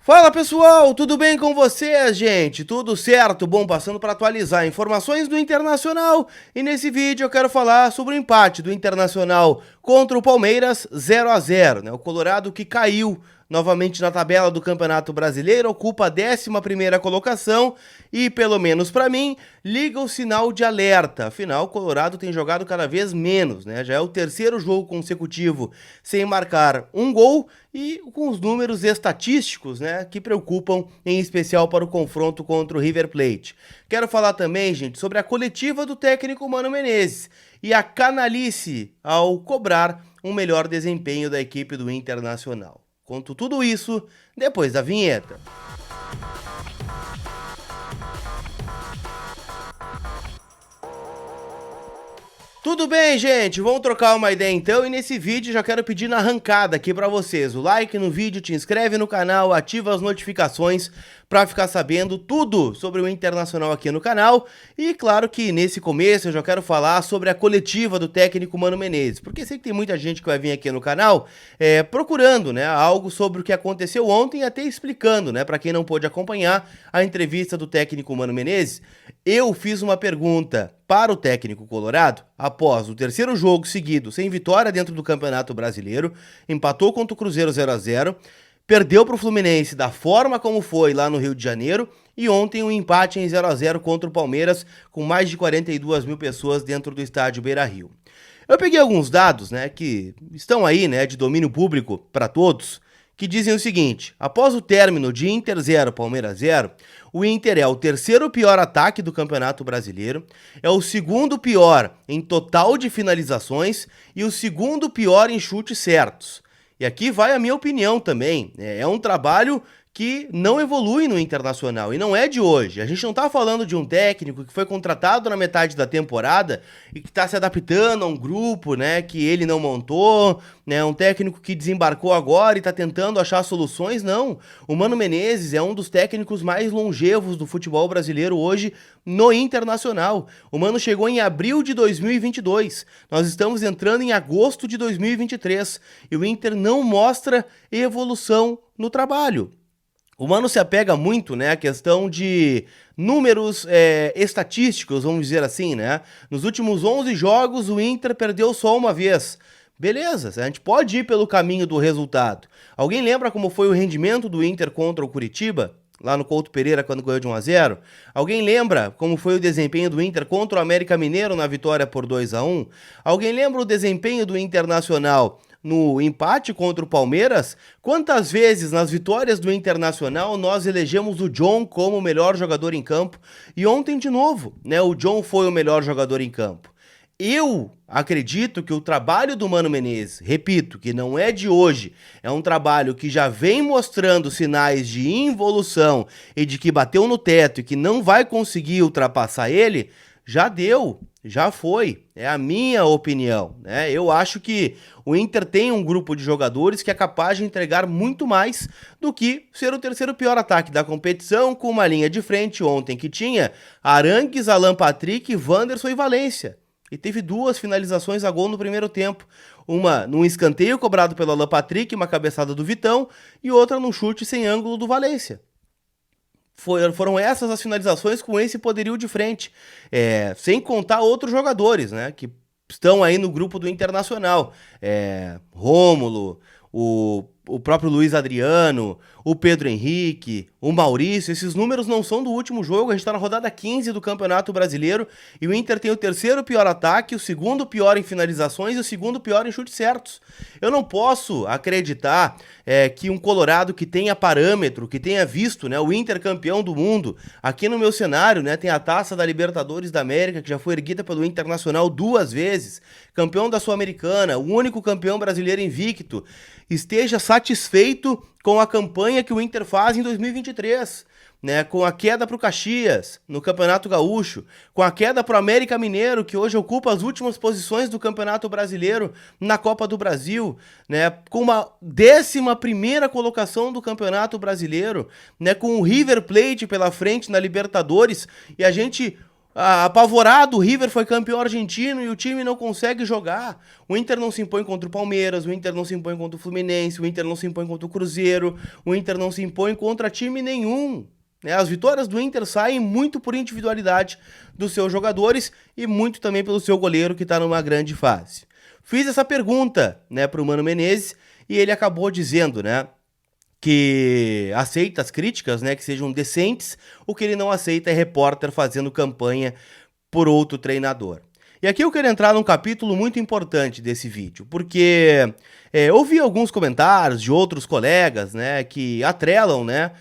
Fala pessoal, tudo bem com vocês, gente? Tudo certo? Bom, passando para atualizar informações do Internacional e nesse vídeo eu quero falar sobre o empate do Internacional contra o Palmeiras 0-0, né? O Colorado que caiu novamente na tabela do Campeonato Brasileiro, ocupa a 11ª colocação e, pelo menos para mim, liga o sinal de alerta. Afinal, o Colorado tem jogado cada vez menos, né? Já é o terceiro jogo consecutivo sem marcar um gol e com os números estatísticos, né, que preocupam, em especial para o confronto contra o River Plate. Quero falar também, gente, sobre a coletiva do técnico Mano Menezes e a canalice ao cobrar um melhor desempenho da equipe do Internacional. Conto tudo isso depois da vinheta. Tudo bem, gente? Vamos trocar uma ideia então e nesse vídeo já quero pedir na arrancada aqui pra vocês o like no vídeo, te inscreve no canal, ativa as notificações pra ficar sabendo tudo sobre o Internacional aqui no canal e claro que nesse começo eu já quero falar sobre a coletiva do técnico Mano Menezes, porque sei que tem muita gente que vai vir aqui no canal procurando, né, algo sobre o que aconteceu ontem e até explicando, né, pra quem não pôde acompanhar a entrevista do técnico Mano Menezes. Eu fiz uma pergunta para o técnico colorado após o terceiro jogo seguido sem vitória dentro do Campeonato Brasileiro, empatou contra o Cruzeiro 0-0, perdeu para o Fluminense da forma como foi lá no Rio de Janeiro e ontem um empate em 0-0 contra o Palmeiras com mais de 42 mil pessoas dentro do estádio Beira-Rio. Eu peguei alguns dados, né, que estão aí, né, de domínio público para todos, que dizem o seguinte: após o término de Inter 0, Palmeiras 0, o Inter é o terceiro pior ataque do Campeonato Brasileiro, é o segundo pior em total de finalizações e o segundo pior em chutes certos. E aqui vai a minha opinião também, é um trabalho que não evolui no Internacional, e não é de hoje. A gente não tá falando de um técnico que foi contratado na metade da temporada e que tá se adaptando a um grupo, né, que ele não montou, né, um técnico que desembarcou agora e tá tentando achar soluções, não. O Mano Menezes é um dos técnicos mais longevos do futebol brasileiro hoje no Internacional. O Mano chegou em abril de 2022, nós estamos entrando em agosto de 2023 e o Inter não mostra evolução no trabalho. O Mano se apega muito, né, à questão de números estatísticos, vamos dizer assim, né? Nos últimos 11 jogos, o Inter perdeu só uma vez. Beleza, a gente pode ir pelo caminho do resultado. Alguém lembra como foi o rendimento do Inter contra o Curitiba? Lá no Couto Pereira, quando ganhou de 1-0? Alguém lembra como foi o desempenho do Inter contra o América Mineiro na vitória por 2-1? Alguém lembra o desempenho do Internacional no empate contra o Palmeiras? Quantas vezes nas vitórias do Internacional nós elegemos o John como o melhor jogador em campo? E ontem de novo, né, o John foi o melhor jogador em campo. Eu acredito que o trabalho do Mano Menezes, repito, que não é de hoje, é um trabalho que já vem mostrando sinais de involução e de que bateu no teto e que não vai conseguir ultrapassar ele, já deu, já foi, é a minha opinião, né? Eu acho que o Inter tem um grupo de jogadores que é capaz de entregar muito mais do que ser o terceiro pior ataque da competição, com uma linha de frente ontem que tinha Arangues, Alan Patrick, Wanderson e Valência. E teve duas finalizações a gol no primeiro tempo. Uma num escanteio cobrado pelo Alan Patrick, uma cabeçada do Vitão, e outra num chute sem ângulo do Valência. Foram essas as finalizações com esse poderio de frente, sem contar outros jogadores, né, que estão aí no grupo do Internacional, Rômulo, o próprio Luiz Adriano, o Pedro Henrique, o Maurício. Esses números não são do último jogo, a gente tá na rodada 15 do Campeonato Brasileiro e o Inter tem o terceiro pior ataque, o segundo pior em finalizações e o segundo pior em chutes certos. Eu não posso acreditar que um colorado que tenha parâmetro, que tenha visto, né, o Inter campeão do mundo, aqui no meu cenário, né, tem a taça da Libertadores da América, que já foi erguida pelo Internacional 2 vezes, campeão da Sul-Americana, o único campeão brasileiro invicto, esteja satisfeito com a campanha que o Inter faz em 2023, né, com a queda para o Caxias no Campeonato Gaúcho, com a queda para o América Mineiro, que hoje ocupa as últimas posições do Campeonato Brasileiro na Copa do Brasil, né, com uma 11ª colocação do Campeonato Brasileiro, né, com o River Plate pela frente na Libertadores, e a gente Apavorado, o River foi campeão argentino e o time não consegue jogar. O Inter não se impõe contra o Palmeiras, o Inter não se impõe contra o Fluminense, o Inter não se impõe contra o Cruzeiro, o Inter não se impõe contra time nenhum. As vitórias do Inter saem muito por individualidade dos seus jogadores e muito também pelo seu goleiro, que está numa grande fase. Fiz essa pergunta, né, para o Mano Menezes e ele acabou dizendo, né, que aceita as críticas, né, que sejam decentes. O que ele não aceita é repórter fazendo campanha por outro treinador. E aqui eu quero entrar num capítulo muito importante desse vídeo, porque eu vi alguns comentários de outros colegas, né, que atrelam, né,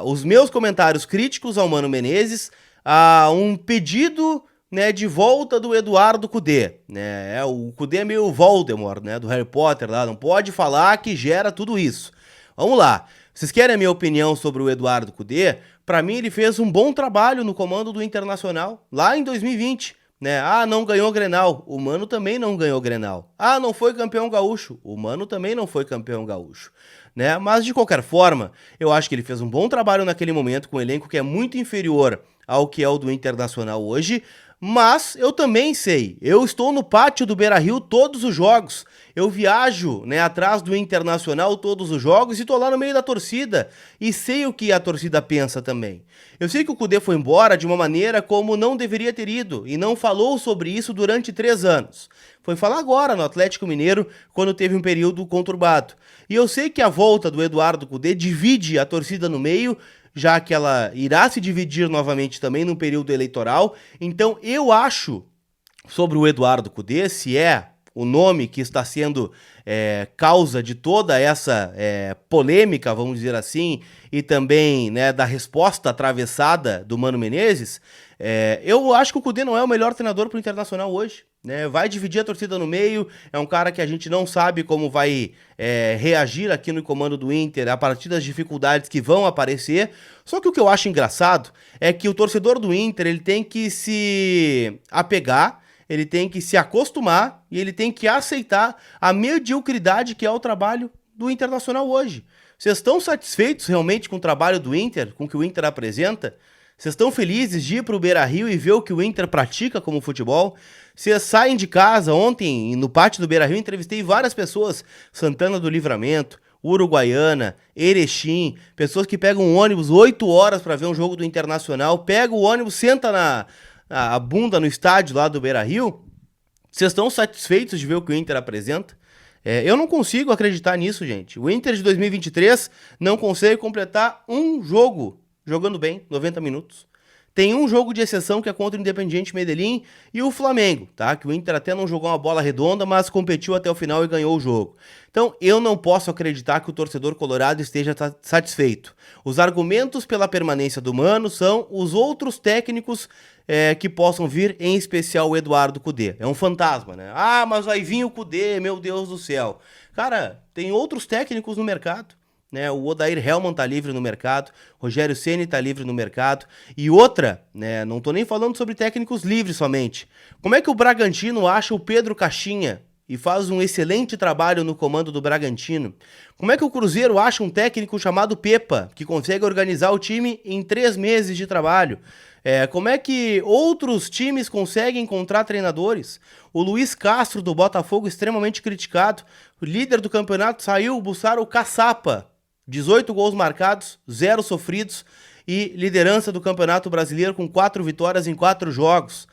os meus comentários críticos ao Mano Menezes a um pedido, né, de volta do Eduardo Cudê, né? O Cudê é meio Voldemort, né, do Harry Potter lá, não pode falar que gera tudo isso. Vamos lá, vocês querem a minha opinião sobre o Eduardo Cudê? Para mim ele fez um bom trabalho no comando do Internacional, lá em 2020, né? Não ganhou Grenal, o Mano também não ganhou Grenal. Não foi campeão gaúcho, o Mano também não foi campeão gaúcho, né? Mas de qualquer forma, eu acho que ele fez um bom trabalho naquele momento com um elenco que é muito inferior ao que é o do Internacional hoje. Mas eu também sei, eu estou no pátio do Beira-Rio todos os jogos, eu viajo, né, atrás do Internacional todos os jogos e tô lá no meio da torcida e sei o que a torcida pensa também. Eu sei que o Cudê foi embora de uma maneira como não deveria ter ido e não falou sobre isso durante 3 anos. Foi falar agora no Atlético Mineiro quando teve um período conturbado. E eu sei que a volta do Eduardo Cudê divide a torcida no meio, já que ela irá se dividir novamente também no período eleitoral. Então eu acho, sobre o Eduardo Cudê, se é o nome que está sendo causa de toda essa polêmica, vamos dizer assim, e também, né, da resposta atravessada do Mano Menezes, eu acho que o Cudê não é o melhor treinador para o Internacional hoje, né? Vai dividir a torcida no meio, é um cara que a gente não sabe como vai reagir aqui no comando do Inter a partir das dificuldades que vão aparecer. Só que o que eu acho engraçado é que o torcedor do Inter ele tem que se apegar, ele tem que se acostumar e ele tem que aceitar a mediocridade que é o trabalho do Internacional hoje. Vocês estão satisfeitos realmente com o trabalho do Inter, com o que o Inter apresenta? Vocês estão felizes de ir para o Beira-Rio e ver o que o Inter pratica como futebol? Vocês saem de casa ontem, no pátio do Beira-Rio, entrevistei várias pessoas, Santana do Livramento, Uruguaiana, Erechim, pessoas que pegam um ônibus 8 horas para ver um jogo do Internacional, pega o ônibus, senta a bunda no estádio lá do Beira-Rio. Vocês estão satisfeitos de ver o que o Inter apresenta? Eu não consigo acreditar nisso, gente. O Inter de 2023 não consegue completar um jogo jogando bem, 90 minutos. Tem um jogo de exceção que é contra o Independiente Medellín e o Flamengo, tá? Que o Inter até não jogou uma bola redonda, mas competiu até o final e ganhou o jogo. Então, eu não posso acreditar que o torcedor colorado esteja satisfeito. Os argumentos pela permanência do Mano são os outros técnicos que possam vir, em especial o Eduardo Cudê. É um fantasma, né? Mas vai vir o Cudê, meu Deus do céu. Cara, tem outros técnicos no mercado, né? O Odair Hellmann tá livre no mercado, Rogério Ceni tá livre no mercado, e outra, né? Não tô nem falando sobre técnicos livres somente. Como é que o Bragantino acha o Pedro Caixinha e faz um excelente trabalho no comando do Bragantino? Como é que o Cruzeiro acha um técnico chamado Pepa, que consegue organizar o time em 3 meses de trabalho? Como é que outros times conseguem encontrar treinadores? O Luiz Castro do Botafogo, extremamente criticado, o líder do campeonato, saiu buscar o Caçapa, 18 gols marcados, 0 sofridos e liderança do Campeonato Brasileiro com 4 vitórias em 4 jogos.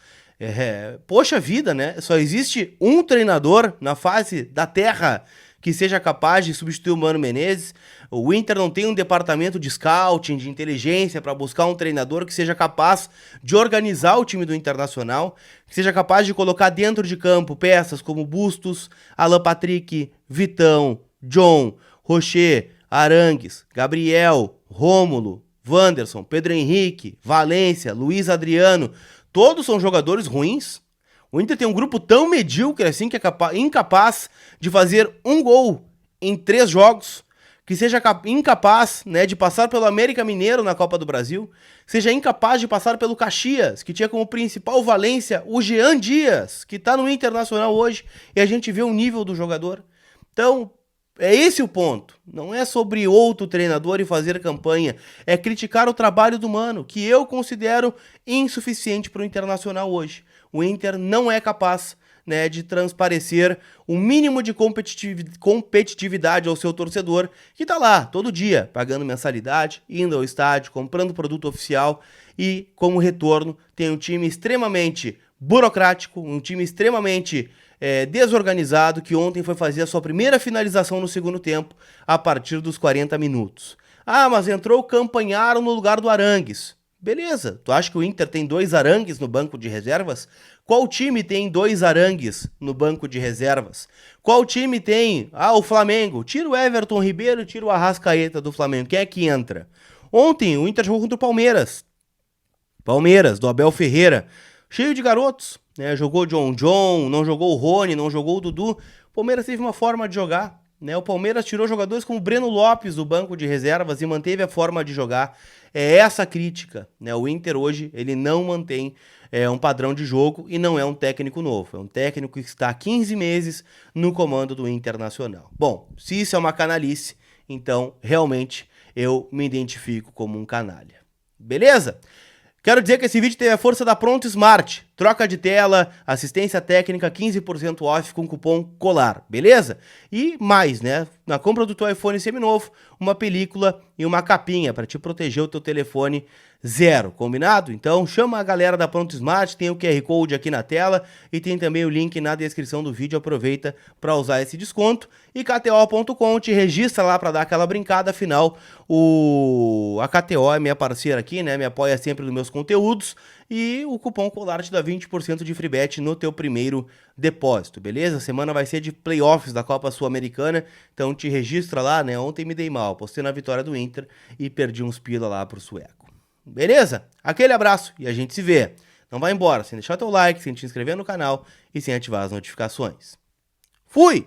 Poxa vida, né? Só existe um treinador na face da terra que seja capaz de substituir o Mano Menezes. O Inter não tem um departamento de scouting, de inteligência para buscar um treinador que seja capaz de organizar o time do Internacional, que seja capaz de colocar dentro de campo peças como Bustos, Alan Patrick, Vitão, John, Rocher, Arangues, Gabriel, Rômulo, Wanderson, Pedro Henrique, Valência, Luiz Adriano. Todos são jogadores ruins. O Inter tem um grupo tão medíocre assim que é incapaz de fazer um gol em 3 jogos, que seja incapaz, né, de passar pelo América Mineiro na Copa do Brasil, seja incapaz de passar pelo Caxias, que tinha como principal valência o Jean Dias, que tá no Internacional hoje, e a gente vê o nível do jogador. Então, É esse o ponto. Não é sobre outro treinador e fazer campanha. É criticar o trabalho do Mano, que eu considero insuficiente para o Internacional hoje. O Inter não é capaz, né, de transparecer o mínimo de competitividade ao seu torcedor, que tá lá todo dia, pagando mensalidade, indo ao estádio, comprando produto oficial e, como retorno, tem um time extremamente burocrático, um time extremamente desorganizado, que ontem foi fazer a sua primeira finalização no segundo tempo, a partir dos 40 minutos. Ah, mas entrou o Campanharo no lugar do Arangues. Beleza, tu acha que o Inter tem 2 Arangues no banco de reservas? Qual time tem 2 Arangues no banco de reservas? Qual time tem? Ah, o Flamengo. Tira o Everton Ribeiro, tira o Arrascaeta do Flamengo. Quem é que entra? Ontem o Inter jogou contra o Palmeiras. Palmeiras, do Abel Ferreira. Cheio de garotos, né? Jogou John, não jogou o Rony, não jogou o Dudu. O Palmeiras teve uma forma de jogar, né? O Palmeiras tirou jogadores como o Breno Lopes do banco de reservas e manteve a forma de jogar. É essa a crítica, né? O Inter hoje, ele não mantém um padrão de jogo e não é um técnico novo. É um técnico que está há 15 meses no comando do Internacional. Bom, se isso é uma canalice, então realmente eu me identifico como um canalha. Beleza? Quero dizer que esse vídeo teve a força da Pronto Smart. Troca de tela, assistência técnica, 15% off com cupom COLAR, beleza? E mais, né? Na compra do teu iPhone seminovo, uma película e uma capinha para te proteger o teu telefone zero, combinado? Então chama a galera da Pronto Smart, tem o QR Code aqui na tela e tem também o link na descrição do vídeo, aproveita para usar esse desconto. E KTO.com, te registra lá para dar aquela brincada, afinal a KTO é minha parceira aqui, né? Me apoia sempre nos meus conteúdos e o cupom COLAR te dá 20% de free bet no teu primeiro depósito, beleza? A semana vai ser de playoffs da Copa Sul-Americana, então te registra lá, né? Ontem me dei mal, postei na vitória do Inter e perdi uns pila lá pro sueco. Beleza? Aquele abraço e a gente se vê. Não vai embora sem deixar teu like, sem te inscrever no canal e sem ativar as notificações. Fui!